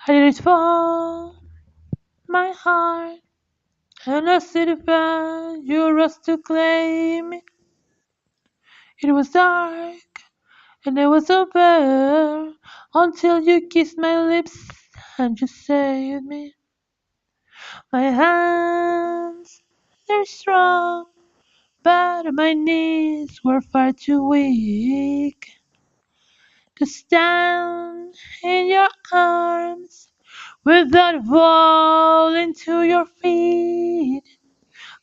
I let it fall, my heart, and I see the bad you rushed to claim me. It was dark, and I was so bare, until you kissed my lips and you saved me. My hands, they're strong, but my knees were far too weak to stand in your arms without falling to your feet.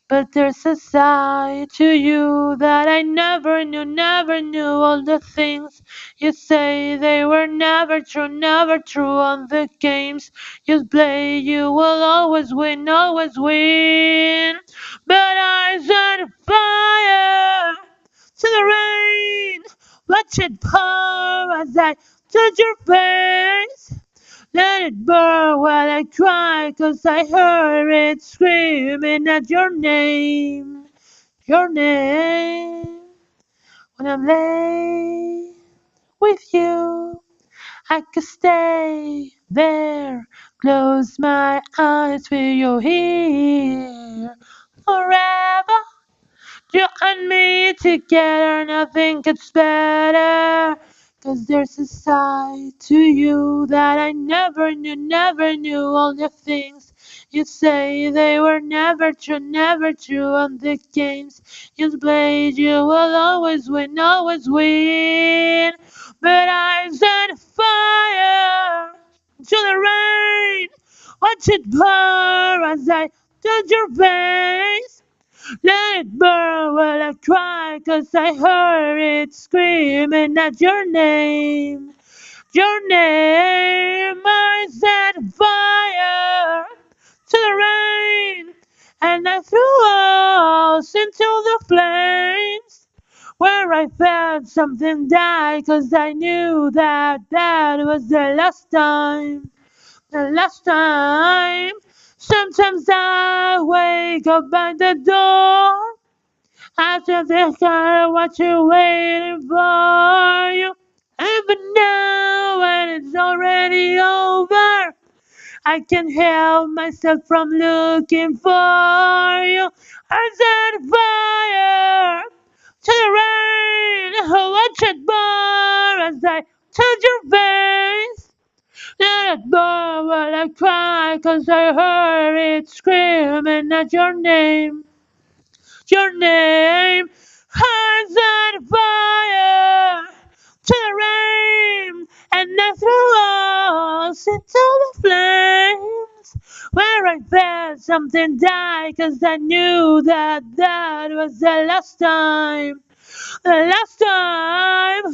But there's a side to you that I never knew, never knew. All the things you say, they were never true, never true. On the games you play, you will always win, always win. But I set fire to the rain, watch it pour as I touch your face. Let it burn while I cry, 'cause I heard it screaming at your name. When I'm late with you, I could stay there, close my eyes, feel you here forever. You and me together, nothing gets better. 'Cause there's a side to you that I never knew, never knew. All the things you say, they were never true, never true. On the games you played, you will always win, always win. But I set fire to the rain, watch it pour as I touch your face. Let it burn while I cry, 'cause I heard it screaming at your name. Your name, I set fire to the rain, and I threw us into the flames, where I felt something die, 'cause I knew that that was the last time. The last time. Sometimes I wake up by the door. I just think what you waiting for you. Even now when it's already over, I can't help myself from looking for you. I set fire to the rain. Watch it burn as I touch your face. Let it burn while I cry, 'cause I heard it screaming at your name. Your name has set fire to the rain, and I threw us into the flames, where I felt something die, 'cause I knew that that was the last time. The last time.